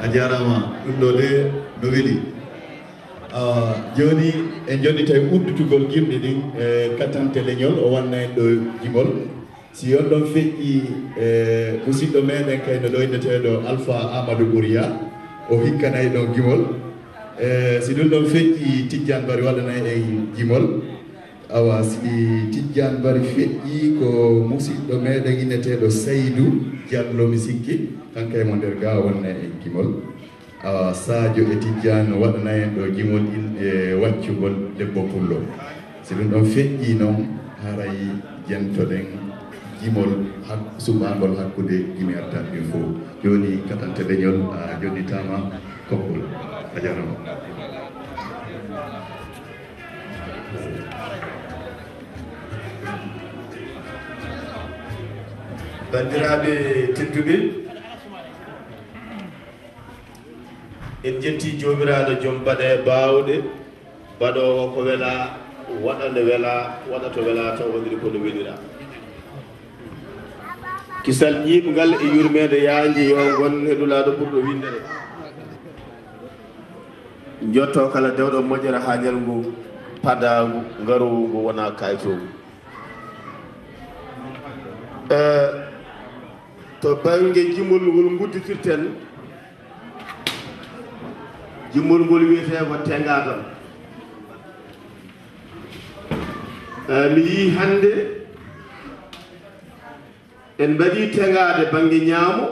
a jarama ɗum ɗo de no weeli joni en jonni tawi uddutugol gimɗi ɗin e kattante leñol o wanna en ɗo gimol si on ɗon feƴƴi musidɗo meɗen kayno ɗo inneteɗo Alpha Amadou Bouria o hikkanayi ɗon gimol si ɗum ɗon feƴƴi Tidiane Bari waɗanayi en gimol awa si Tidiane Bari feƴƴi ko musidɗo meɗen inneteɗo Saydou Diallo mi sikki kanko e mo nder ga wonna en gimol Sadio e Tidiane waɗana en ɗo gimol e waccugol debbo pullo si ɗum ɗon feƴƴi noon haray jentoɗen gimol suɓagol hakkude gimi artaɓe ɗin fof joni katante leñol a jonnitama kokkol a jarama bandiraɓe tedduɓe en jetti jomiraɗo joom baɗe bawɗe baɗowo ko wela waɗa nde wela waɗa to wela taw wondiri kono welira kisal ñiɓgal e yurmede yaaji yo gon heɗulaɗo ɓurɗo windere jotto kala dewɗo moƴƴere ha ñal ngu padagu ngarowu ngu wona kaytogu to bangue jimol ngol gudditirten jimol ngol wiyete ko tengadam mi yi hande en mbaɗi tengade bangue ñaamo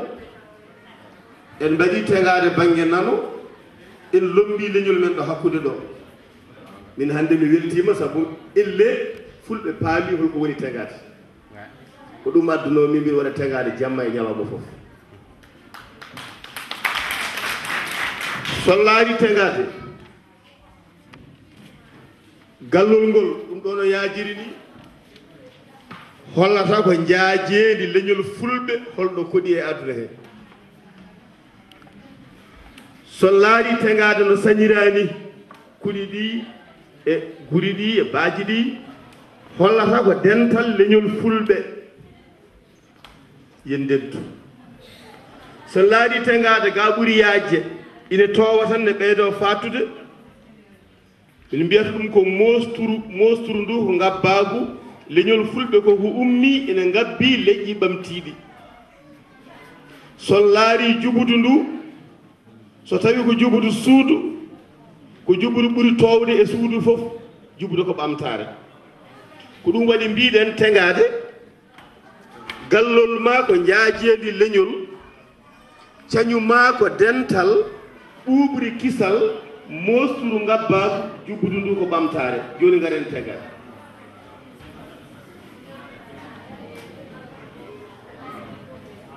en mbaɗi tengade bangue nano en lombi leñol men ɗo hakkude ɗo min hande mi weltima saabu elle fulɓe paami holko woni tengade ko ɗum adduno min mbiɗa waɗa tengade jamma e ñalawma foof so laari tengade gallol ngol ɗum ɗo no yaajiri ni hollata ko jaajeedi leñol fulɓe holɗo koɗi e aduna he so laari tengade no sañirani kuɗi ɗi e guri ɗi e baaji ɗi hollata ko dental leñol fulɓe yen dentu so laari tengade ga ɓuuri yaajje ine towa tan ne ɓeydo fattude min mbiyata ɗum ko mosturu ndu ko ngabbagu leñol fulɓe ko ummi ene ngabbi leƴƴi ɓamtiɗi so laari jubudu ndu so tawi ko jubudu suudu ko jubudu ɓuuri towde e suudu fof jubudu ko ɓamtare ko ɗum waɗi mbiɗen tengade gallol ma ko jaajeedi leñol cañu ma ko dental ɓuuɓri kisal mosturu ngabbagu jubudu ndu ko ɓamtare joni garen tengade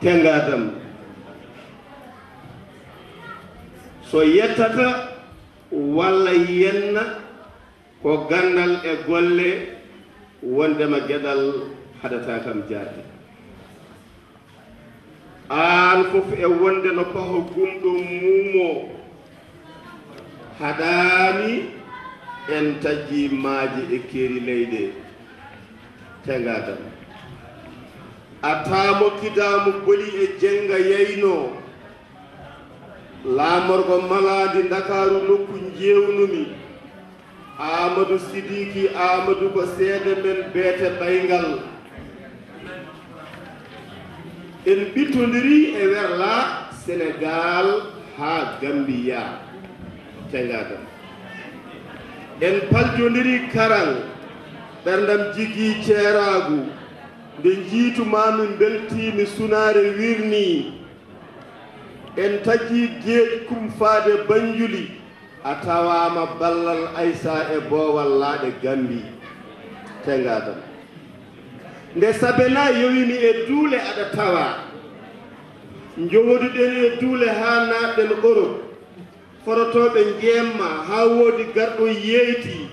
tengadam so yettata walla yenna ko gandal e golle wondema gueɗal haɗata kam jaati an fof e wonde no paho gumɗo muumo haɗani en tajji maaji e keeri leyɗe tengadam atamo kidamu boli e jenga yeyno laamorgo maladi Dakaru nokku jewnumi Amadou Sidiki Amadou ko seede men beete ɓaygal en ɓittodiri e werla Sénégal ha Gambia tengadam en paljodiri karal ɓerdam jigui ceeragu nde jiitumami beltimi sunare wirni en taji geeƴ kumfade Banjuli a tawama ballal Aissa e boowal laaɗe Gambi tengadam nde sabena yowimi e duule aɗa tawa jowoduɗen e duule ha natɗen Europe forotoɓe jemma ha woodi garɗo yeyti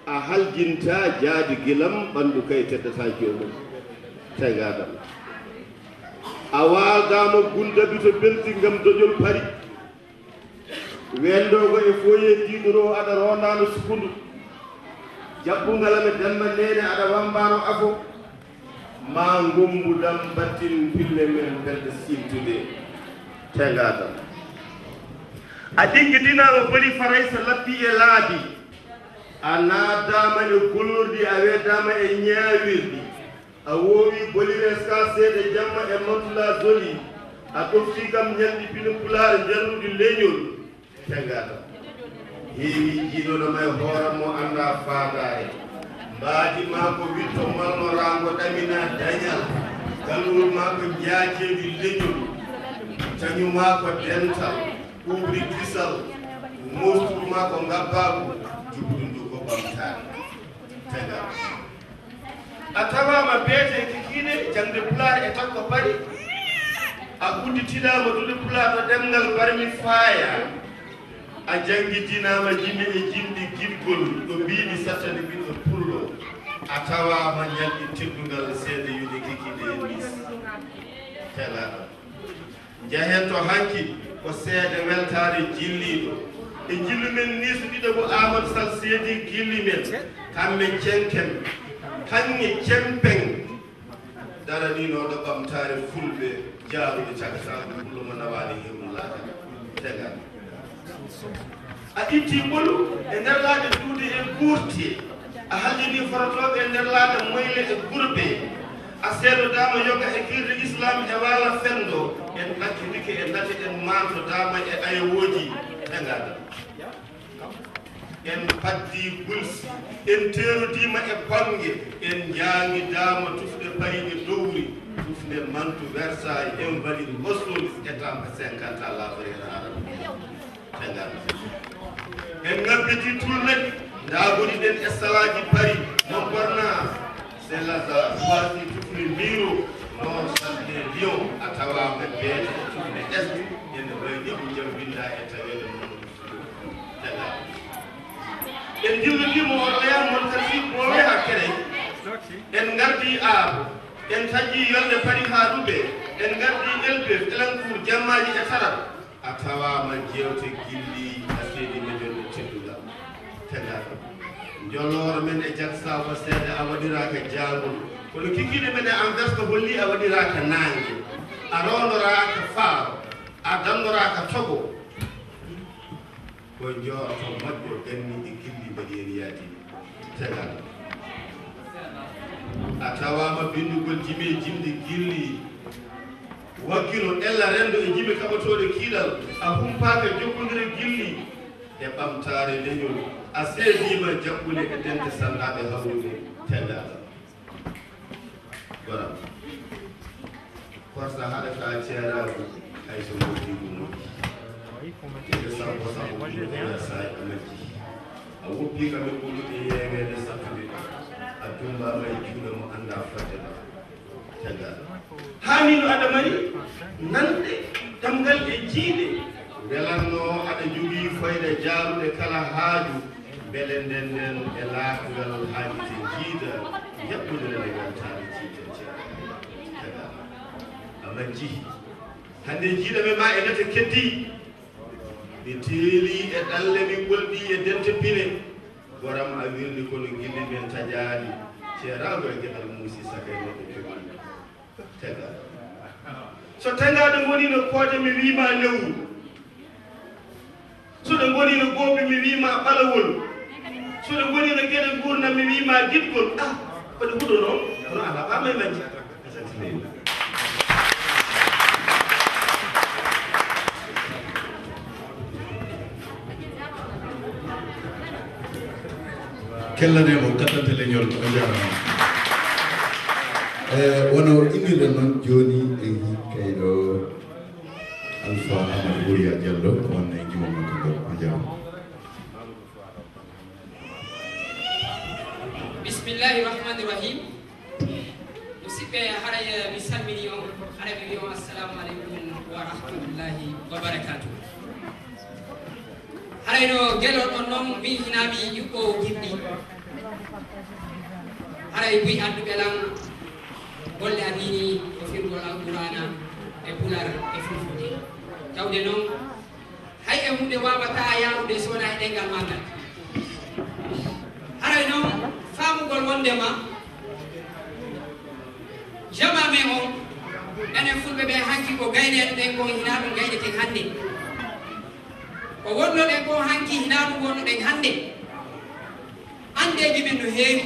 a haljinta jaadi gilam ɓandu kay teddata jomum tengadam a waldama gundabi to belti gam doƴol pari wendogo e foye diɗoro aɗa rondano sukundu jaɓɓungalame demba nene aɗa wambano afo ma gombudam battin pille men belɗe siltude tengadam a ɗiggitinama boli faray so labbi e laabi a naadama e gollordi a weddama e ñaawirdi a woowi bolires ka seeɗa jamma e mantula doli a ɗofti kam ñalɗi pino pulaare njarnude leñol tegata heewi jiiɗoɗoma e hooramo anda faadare mbaadi ma ko witto malnorango ɗamina dañal galwol ma ko jaajeedi leñol tañuma ko dental ɓuuɓri kisal mosturu ma ko ngabbaku juɓɗum ndu ko ɓamtare tegata a tawama beete kikiɗe jangde pulaar e takko paɗi a udditiɗama ɗuɗe pulaar ɗo ɗemngal barmi faaya a janggidinama jimɓe e jimɗi giɗgol ɗo mbiɗi sattade ɓiɗɗo pullo a tawama ñalɗi teddungal seeɗa yude kikiɗe e mis telaɗo jahen to hanki ko seede weltare jilliɗo e jillu men niso ɗiɗo ko amadou sall seedi gilli men kamɓe cenken kanŋe cempen daranino ɗo ɓamtare fulɓe jaaruɓe cakataɓe pullo mo nawani himmullaka tegal a itti ɓolu e nder laaɗe duude e guurti a hallini forotoɓe e nder laaɗe moyle e gurbe a seedodama yoga e kirde islam e wala fendo en ɗakkidike e date en mantodama e ayowoji tegada en paddi bulsi en terodima e bangue en jaangidama tufɗe payɗe dowri tufne mantu versailles en mbaɗi hostolis étampe 50 à lavrira arabe tegada en ngabbiti tournet ndagoni ɗen estalaji pari mon bornage c'est lazare wasi tufne miro non salde lion a tawama beete tufne est ene ɓayɗi ko jambinda e tawede mon tegada en jillodimo on ɓeyan mon kasi mo weha kere en gardi aabo en taƴƴi yolde pari ha ɗuɓe en gardi elbef elancour jammaji e tarab a tawama jewte gilli a seedi mejonde teddugal tegaɗo jolloore men e jaksa ko seede a waɗiraka jangol kono kikiɗe men e envers ko holli a waɗiraka nangue a rondoraka faaro a dandoraka togo ko jooto moƴƴo ganni e gilli mbaɗi en yaadi tegaɗo a tawama bindugol jimi e jimde gilli wakkilo ella rendo e jimi kaɓatoɗe kiiɗal a humpaka jokkodire gilli e ɓamtare leñol a seedima jaɓɓule e dente sandaɓe hawrude tegaɗo goram korsa haɗata ceerago hayso mottigo moƴƴi ede sambo sambo sa a majji a woppi kamen ɓuɗuɗe yewede sattude a dumbama e juuɗe mo anda fadde ɗo tegaɗo hanino aɗa mari nande tamgal e jiiɗe belanno aɗa jogii foyde jaarude kala haaju beele nden nden e laaɓugal haajite jiida yaɓɓudere nde weltare jiide ceeɗa a majji hannde jiiɗa ɓe ma e nete keddi ɓe teeli e ɗalle mi golɗi e dente pine goram a wirdi kono gilli men taƴaani ceerago e geɗal muusi sakay neɗɗo jogi tega so tagaɗo ngoni no kooje mi wiima lewru soɗo ngoni no gooɓe mi wiima ɓalawol soɗo ngoni no geɗe gurdam mi wiima giɗgol koɗe huɗo noon kono ala ɓama e majji kellanemo kattante leñol o jarama wono innirɗen noon joni e kayɗo Alpha Amadou Bouria Diallo ko wonno e gimol makko ngol o jarama bismillahi rahmani rahim musidɓe haray mi salmini on haray mi wi on assalamu aleykum wa rahmatullahi wa barakatuh haray no guelol on noon min hinami yuɓɓo gimɗi haray buy adduɓe lan golle adini ko firgol alqurana e pular e fulfulde tawde noon hay e hunde wawata yahude so wona e ɗengal magal haray noon famugol wondema jamame on enen fulɓe ɓe hanki ko gayneɗo ɗen ko hinaɗum gayneten hannde ko wonno ɗen ko hanki hina ɗum wonno ɗen hande andeji men no heewi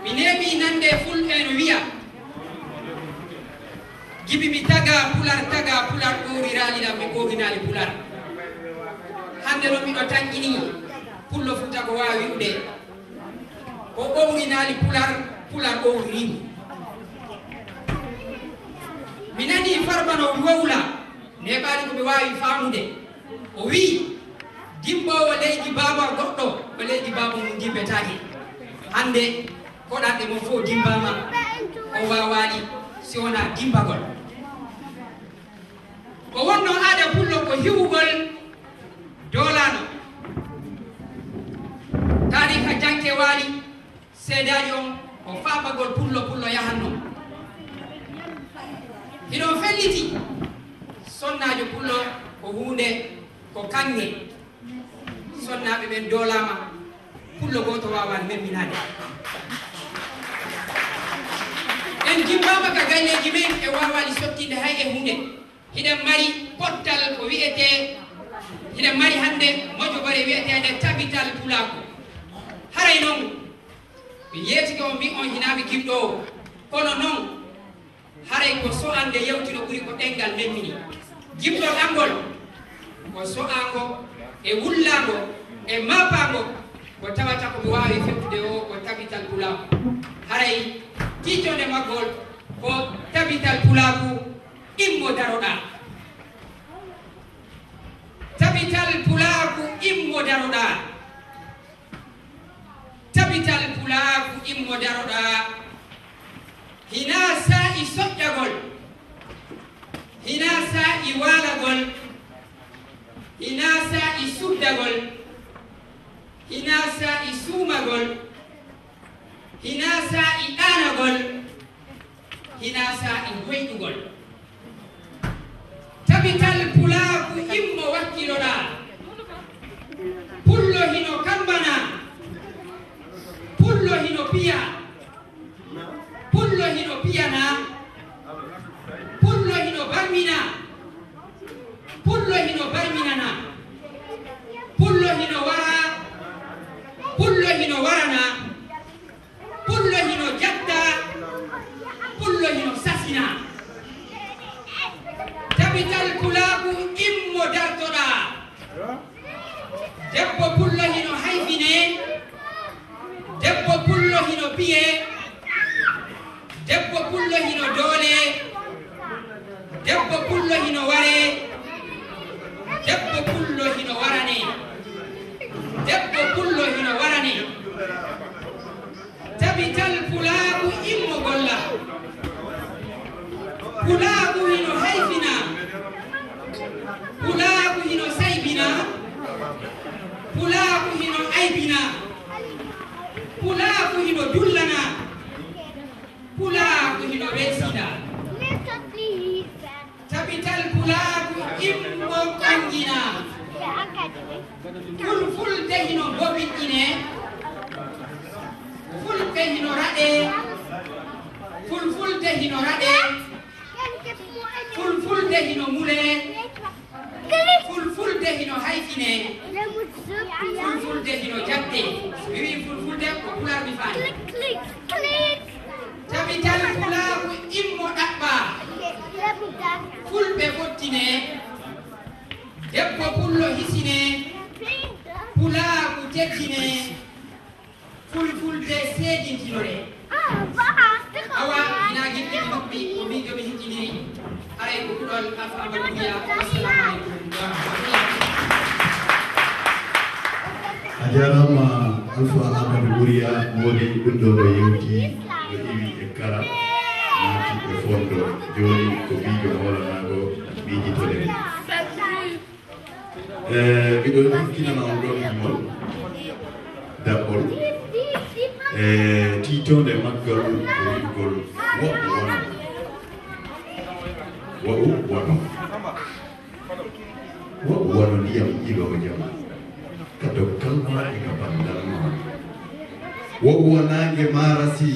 mi neemi nande fulɓe no wiya gibi mi taga pular ɗoriraliɗam mi koginali pular hande no miɗo tanƴini pullo futa ko wawi wi'ude o ɓowrinali pular ɓowrimi mi nani Farba no wowla neɓaɗi ko mi wawi famude o wi dimbowo leydi baba goɗɗo ko leydi baba mum dimbetaki hande koɗanɗe mo fof dimbama o wawani si wona dimbagol ko wonno aada pullo ko hiwugol dolano tarika janke waali seedaji on o fabagol pullo yahanno hiɗon felliti sonnajo pullo ko hunde ko kange sonnaɓe ɓen dolama pullo goto wawan memminade en jimbama ka galleji men e wawani sottinde hay e hunde hiɗen mari pottal ko wiyete hiɗen mari hande moƴo bare wiyetede tabital pulako haray noon mi yeetike o mbi on hinaɓe gimɗo o kono noon haray ko so'ande yewtino ɓuuri ko ɗengal memmini gimɗo ɗangol ko so'ango e wullago e mapango ko tawata ko mi wawi fewtude o ko tabital pulako haray tiitonde maggol ko tabital pulaku immo daroɗa tabital pulaku immo daroɗa tabital pulaku immo daroɗa hina sa'i soƴƴagol hina sa'i walagol hina sa'i suddagol hina sa'i suumagol hina sa'i ɗanagol hina sa'i hoyɗugol tabital pulaku immo wakkiloɗa pullo hino kambana pullo hino piya pullo hino piyana pullo hino barmina pullo hino barminana pullo hino wara pullo hino warana pullo hino jatta pullo hino sasina tabital pulaku immo dartoɗa debbo pullo hino hayfine debbo pullo hino piye debbo pullo hino doole debbo pullo hino ware debbo pullo hino warane debbo pullo hino warane tabital pulaku immo golla pulaku hino hayfina pulaku hino saybina pulaku hino aybina pulaku hino dullana pulaku hino wesina tabital pulaku immo kangina fulfulde hino bobiɗɗine fulɓe hino raɗe fulfulde hino raɗe fulfulde hino mule fulfulde hino hayfine fulfulde hino jabde mi wi fulfulde ko pular mi faani tabital pulaku immo ɗaɓɓa fulɓe fottine debbo pullo hisine pulaku teddine fulfulde seedintinore awa ina gimɗi noppi o min jomi hicciniri aray ko kuɗol alfa amadou biya wassalamu aleykum wa rahmatullah a jarama alfa amadou ɓuriya modi ɗum ɗo no yewti no iwi e kara naati e fondo joni ko miijo holanago miijitole miɗon hikkinana on ɗon himol daɓɓol tiitonde maggal ko wiggol woɓɓo wono woɓu wono woɓɓo wono ndiyam ilowo jam ka dokkal ma e ka bandal ma woɓɓo wonange marasi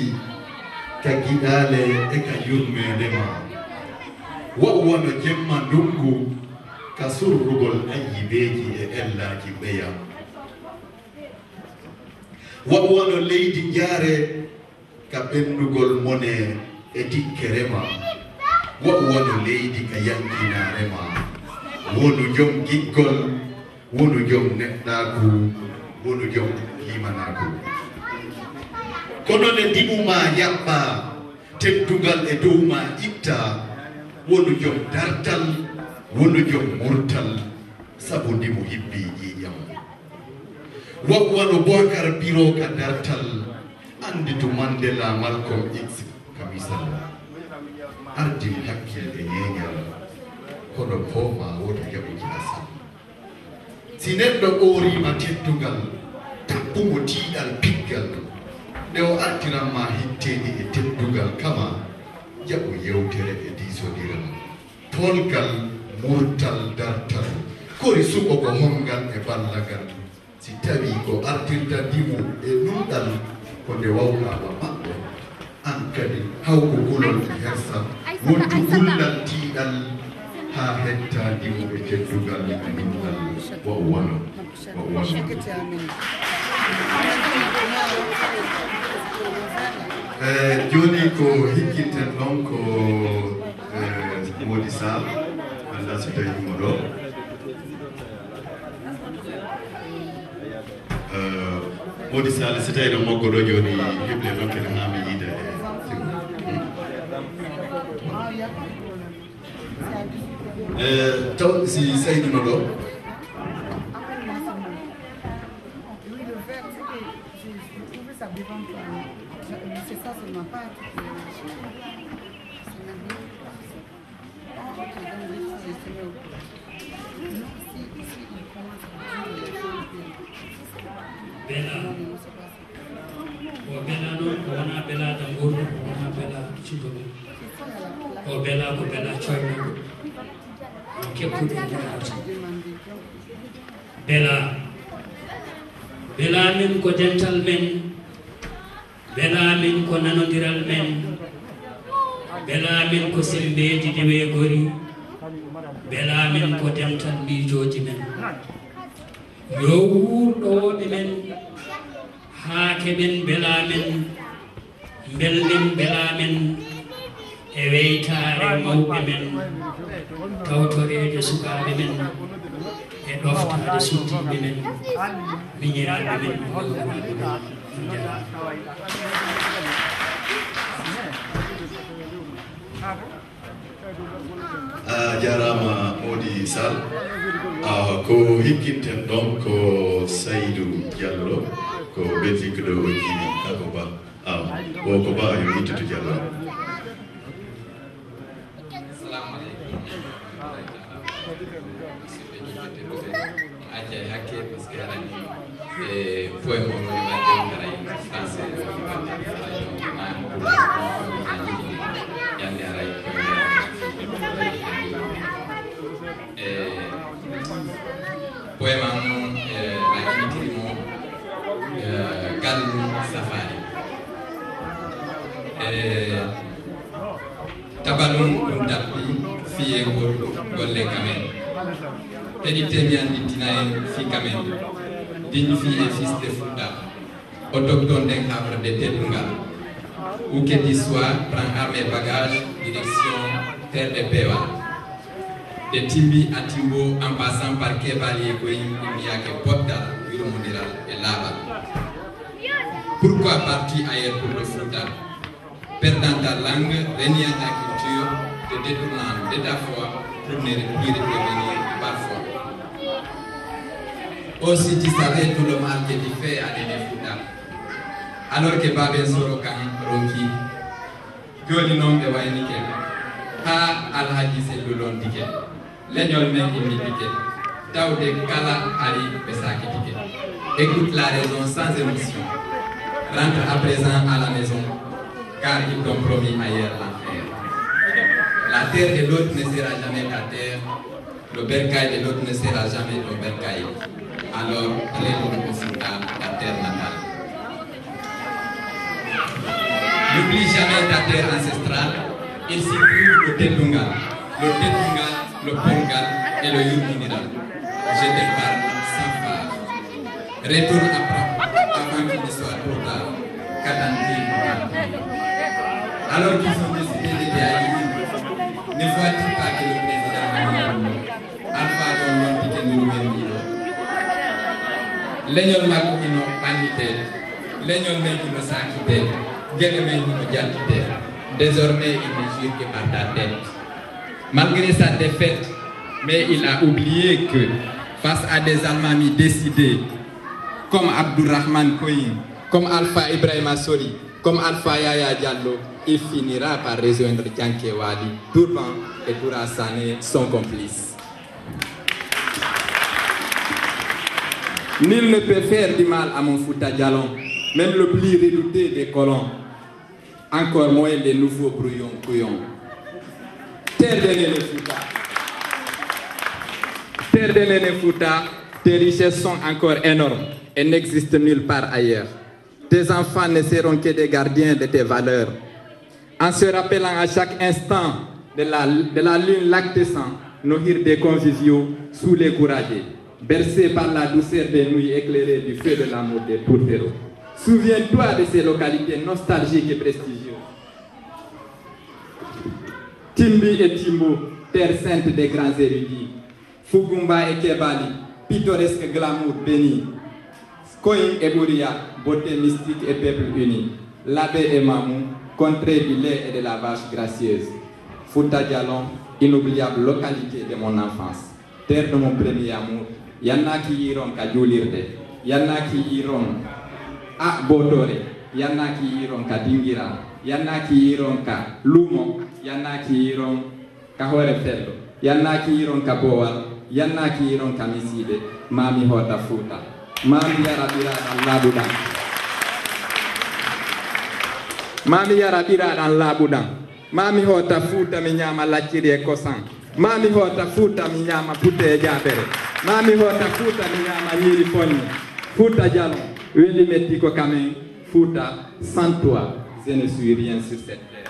ka giɗale e ka yurmede ma woɓɓo wono jemma ndungu kasurugol ayyibeji e ellaji ɓeya waɓwono leydi jaare ka ɓendugol mone e dikkerema waɓwono leydi ka yankinarema wonu jom giggol wonu jom neɗɗaku wonu jom limanaku kono ne dimuma yaɓɓa teddugal e dow ma itta wonu jom dartal wonu jom murtal sabu ndimo hibbi ƴiƴam waɓwano Bocar Biro ka dartal andi to Mandela Malcolm X kamisal ardi hakkille yeñal kono poma woto jaɓuki asal si neɗɗo ɓoorima teddugal tappumo tiiɗal piggal nde o artiranma hitteɗi e teddugal kama jaɓu yewtere e diisodiral polgal murtal dartal kori suɓo ko hongal e ballagal si tawi ko artirta dimu e ɗumɗal ko nde wawɗama maɓɓe an kadi hawko kulol e hersal wontu gullal tiiɗal ha hetta dimu e teddugal e minɗal wo wano joni ko hikkinten ɗon ko Mody Sall anda so tawimo ɗo Mody Sall so tawi ɗo moggo ɗo joni heble ɗon kene hami yiide taw si Saydou ɗo c'est ça seulement pas. Bella. O Bella non wana Bella d'angolo, wana Bella chigobe. O Bella ko Bella choyno. Ke kudu Bella. Bella min ko dental men. Bella min ko nanodiral men. Bella min ko sembeji dewe gori. Bella min ko dental mijoji men. Yo wuurɗoɓe men haa keɓen bela men belɗen bela men e weytare mawɓe men kawtoreede sukaaɓe men e ɗoftade suddiɓe men miñiraɓe men jarama Mody Sall ko hikkinten ɗon ko Saydou Diallo ko Belgique ɗo o jini kako ba o ko ba yo yittude Diallo acca hakke par ce que arani e poye mo no wadde ngaray français yande aray poema on la kimitimo gallu safari tabalum ɗum dabɓi fiyegol golle kamen heɗi temiyan ɗittina en fi kamen digne fille et fils de Fouta autochtone den havre de teddungal où que tu sois prends armes et bagages direction terre de Pewa de Timbi à Timbo en passant par Kebali et Goyim il n'y a que Podda, Wiromodiral et Laba. Pourquoi partir ailleurs pour le Fouta? Perdant ta langue, reniant ta culture, te détournant de ta foi pour ne plus revenir parfois. Aussi tu savais tout le mal que tu fais à l'Éné Fouta. Alors que Babel Sorokan Ronki, Joli nom de Wainike, Ha Al-Hadji Selulon Dike. Leñol men imi dike tawde kala ari ɓe saki dike. Écoute la raison sans émotion. Rentre à présent à la maison car ils t'ont promis ailleurs l'enfer. La terre de l'autre ne sera jamais ta terre. Le bercail de l'autre ne sera jamais ton bercail. Alors retourne au Fouta, ta terre natale. N'oublie jamais ta terre ancestrale. Il s'y trouve le Tendunga. le Tétungal, le Pongal et le Yurminiral. Je t'épargne sans phare. Retourne avant qu'il ne soit trop tard. Qu'attend-il? Alors qu'ils ont décidé de aller, ne vois-tu pas que le président Alpha Don Montite nous mène? Leñol makko ino ɓannitede, leñol men ino sakitede, gueɗe men ino jaltitede. Désormais, il ne jure que par ta tête. Malgré sa défaite, mais il a oublié que face à des Almamis décidés, comme Abdourahmane Koïm, comme Alpha Ibrahima Sori, comme Alpha Yaya Diallo, il finira par rejoindre Dianké Wali. Tourban et Toura Sané sont complices. Nul ne peut faire du mal à mon Fouta Djalon, même le plus redouté des colons. Encore moins les nouveaux brouillons couillons. Terre de l'Éné Fouta. Terre de l'Éné Fouta, tes richesses sont encore énormes et n'existent nulle part ailleurs. Tes enfants ne seront que des gardiens de tes valeurs. En se rappelant à chaque instant de la lune lactescente, nourrir des conviviaux sous les courageux, bercés par la douceur des nuits éclairées du feu de l'amour des tourtereaux. Souviens-toi de ces localités nostalgiques et prestigieuses. Timbi et Timbo, terre sainte des grands érudits. Fugumba et Kebali, pittoresque glamour béni. Koïm et Bouria, beauté mystique et peuple uni. Labé et Mamou, contrée du lait et de la vache gracieuse. Fouta Djalon, inoubliable localité de mon enfance. Terre de mon premier amour. Yanna qui iront ka Djoulirde, Yanna qui iront à Bodore, Yanna qui iront ka Dingira, Yanna qui iront ka Lumo, Yanna qui iront ka Horefello, Yanna qui iront ka Bowal, Yanna qui iront ka Miside, Mami Hota Fouta, Mami Yarabira dans Laboudan. Mami Yarabira dans Laboudan, Mami Hota Fouta Minyama Lachiri Kosan, Mami Hota Fouta Minyama Pute Jabere. Mami Hota Fouta Minyama Nyiri Poni, Fouta Djalon, Weli Metiko Kamen, Fouta, sans toi, je ne suis rien sur cette terre.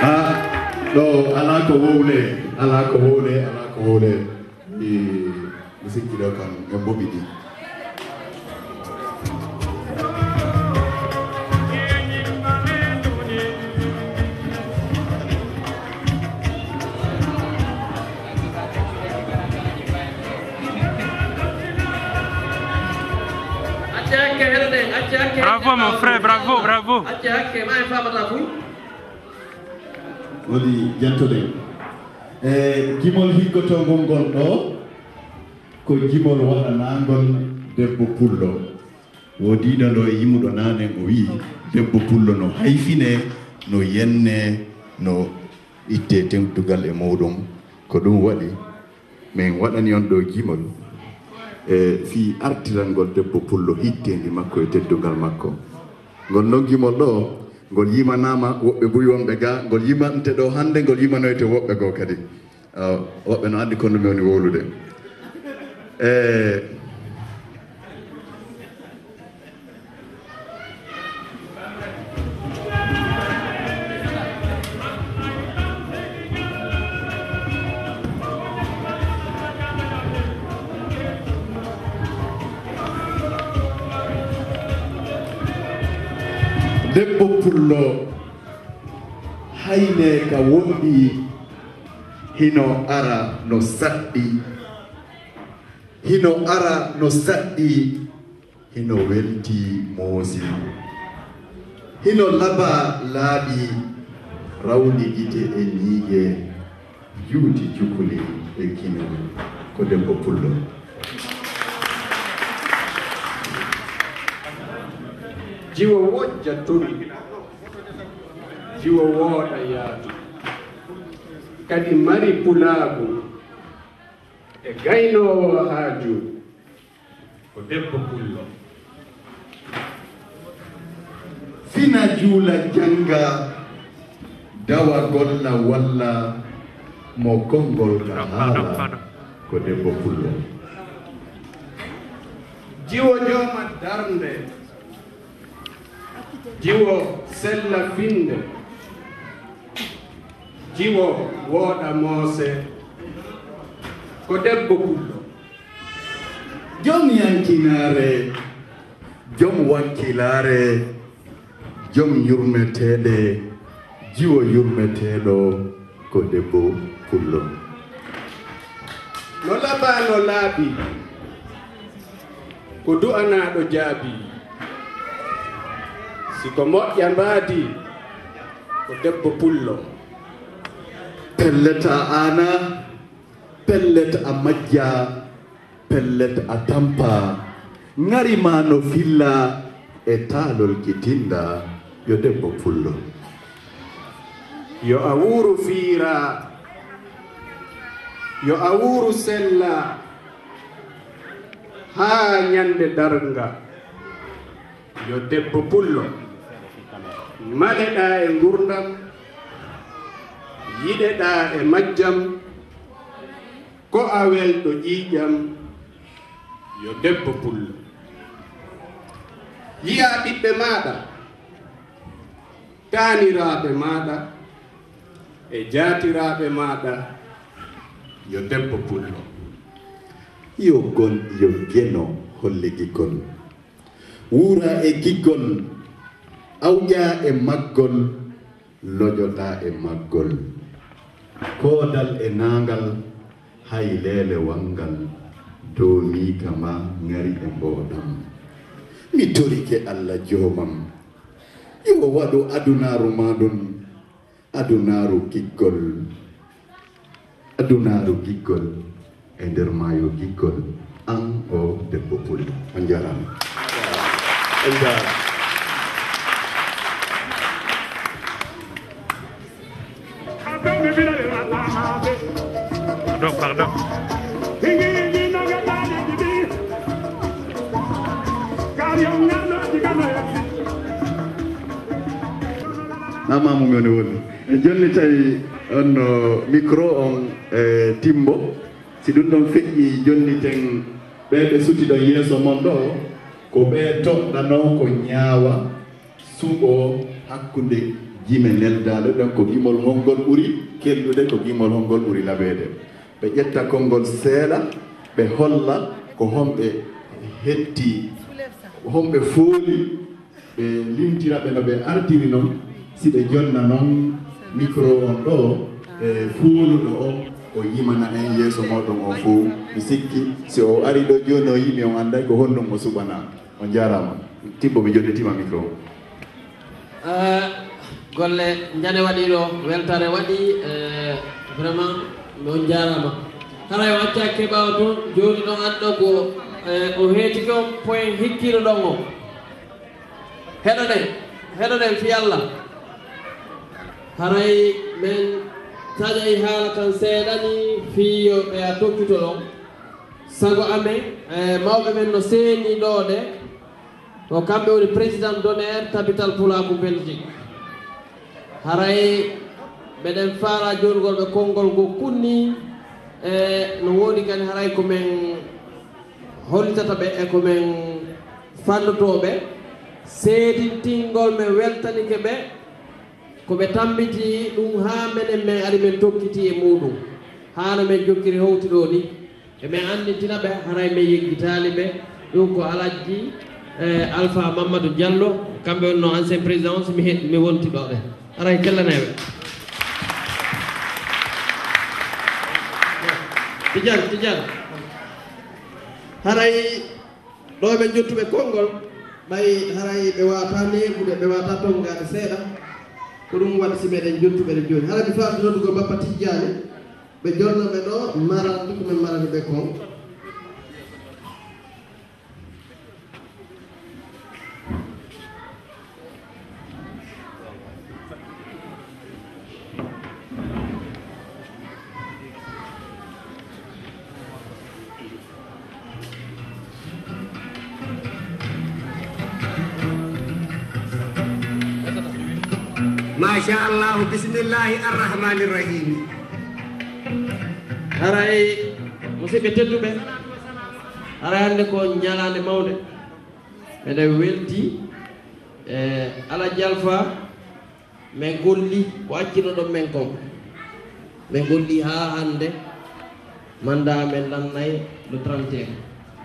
Ah, no, ala ko wole, musique do kan ngobidi. Bravo mon frère, bravo, bravo. Wodi jantode. Gimol higgoto gongon do ko gimol wahana ngon debbo pullo. Wodi do yimudo nane o wi debbo pullo no hayfine no yenne no itte temtugal e mawdum ko dum wadi men wadani on do gimol fi artirangol debbo pullo hittendi makko e teddugal makko ngol noggimol ɗo ngol yimanama woɓɓe buy wonɓe ga ngol yimante ɗo hande ngol yimanoyte woɓɓe goo kadi woɓɓe no andi kono mi woni wolude debbo pullo hayne ka wondi hino ara no saɗɗi hino welti moosi hino laba laaɓi rawni gite e ñiige juuti cukuli e kino ko debbo pullo jiwo wojja toni jiwo wooɗa yaatu kadi mari pulaagu e gaynoowo haaju ko debbo pullo fina juula janga dawa golla walla mo konngol ka haala ko debbo pullo jiwo jooma darnde jiwo sella finde jiwo wooɗa moose ko debbo pullo jom yankinaare jom wankilare jom yurmeteɗe jiwo yurmeteɗo ko debbo pullo no labano laaɓi ko du'anaɗo jaabi siko moƴƴa mbaadi ko debbo pullo pellet a ana pellet a majja pellet a tampa ngarima no filla e taalol kitinda yo debbo pullo yo a wuuru fiira yo a wuuru sella haa ñande darnga yo debbo pullo maɗeɗa e ngurdam yiɗeɗa e majjam ko a welɗo ƴiiƴam yo debbo pullo yiya ɓiɓɓe maɗa taaniraɓe maɗa e jaatiraɓe maɗa yo debbo pullo yo gon yo geno holle giggol wuura e giggol awƴa e maggol loƴoɗa e maggol koodal e nangal hay leele wangal dow miikama ngari e mboɗam mi torike allah joomam yo waɗu adunaaru maɗum adunaaru giggol e nder maayo giggol an o debbo pullo on jarama Pardon. Namamu ngone woni jonni tawi on micro on timbo si ɗum ɗon feƴƴi jonni ten ɓeɓe sutti ɗon yeeso mon ɗo ko ɓe toɗɗano ko ñaawa suuɓo hakkude jime neldaɗo ɗon ko gimol hongol ɓuri kellude ko gimol hongol ɓuri laɓede ɓe ƴetta konngol seeɗa ɓe holla ko homɓe hetti homɓe fooli ɓe limtiraɓe no ɓe artiri noon si ɓe jonna noon micro on ɗo e fuuluɗo o yimana en yeeso moɗon o fo mi sikki si o ari ɗo joni o yimi on anday ko honɗum o suɓana on jarama tibbo mi joddetima micro golle jane waɗi ɗo weltare waɗi vraiment on jarama hara yo acca keɓawa toon joni ɗon anɗo ko o heeti ko point hikkino ɗon o heɗoɗen fi Allah haray men taƴay haala kan seeɗani fiyo ɓe a tokkito ɗon sago amen mawɓe men no seeni ɗoɗe ko kamɓe woni président d'honneur capital Pulaku Belgique haray meɗen faala jongol ɓe konngol ngo kunni no woodi kadi haray komin hollitata ɓe e komin fannotoɓe seedintingol men weltanike ɓe koɓe tambiti ɗum ha menen men ari men tokkiti e muɗum hano men jokkiri howti ɗo ni emin anditina ɓe haray men yeggitali ɓe ɗum ko alajji Alpha Mamadou Diallo kamɓe wonno ancien président so mi wonti ɗo ɓe aray kellaneɓe Tidiane haray ɗo ɓe jottuɓe konngol ɓay haray ɓe wata negude ɓe wata tongade seeɗa ko ɗum waɗi si meɗen jottuɓe ɗe joni haray mi faami noddugo Bappa Tidiane ɓe jonnoɓe ɗo marande komin marani ɓe kon Masha Allah, bismillahi arrahmanir rahim. haray musidɓe tedduɓe haray hannde ko ñalande mawde eɗen welti ala jalfa men golli ko accino ɗon men kon men golli ha hande manda men lannay le 31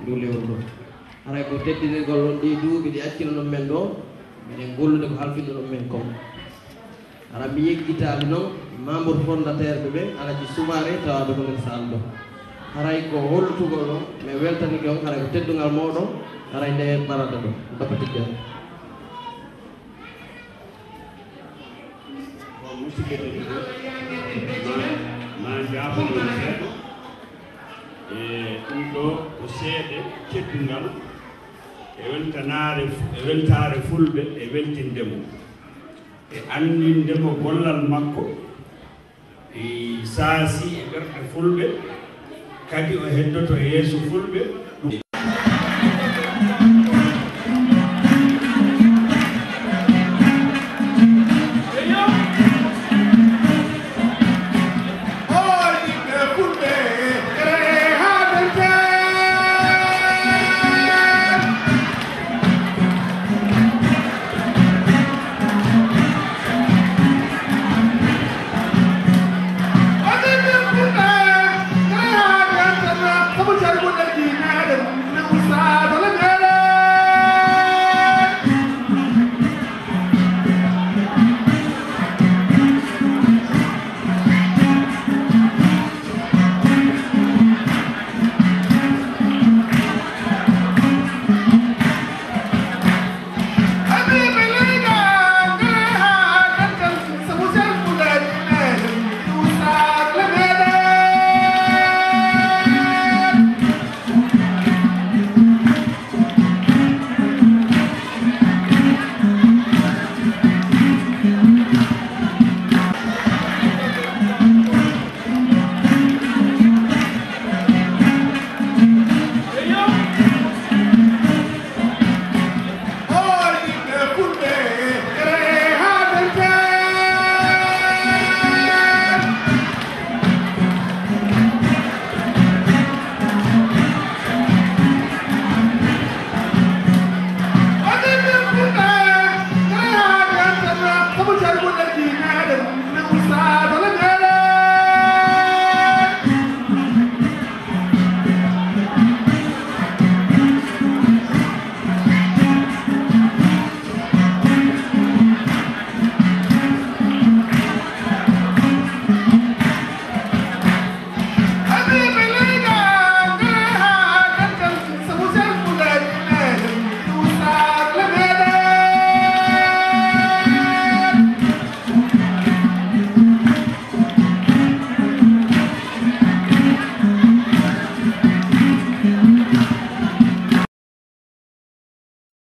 ndu lewru ɗo haray ko teddinirgol ɗon ɗi duuɓi ɗi accino ɗon men ɗo minen gollude ko halfino ɗon men kon ara mi yeggitali noon membre fondateur ɓe alaji soumare tawade ko nder salle ɗo haray ko hollutugol ɗon mi weltanike on haray ko teddungal moɗon haray nde marada ɗo dapatigga ma jaafoɗon seeɗa e ɗum ɗo ko seeɗe teddungal e weltare fulɓe e weltindemo e andindemo gollal makko e saasi e ɓerɗe fulɓe kadi o heddoto yeeso fulɓe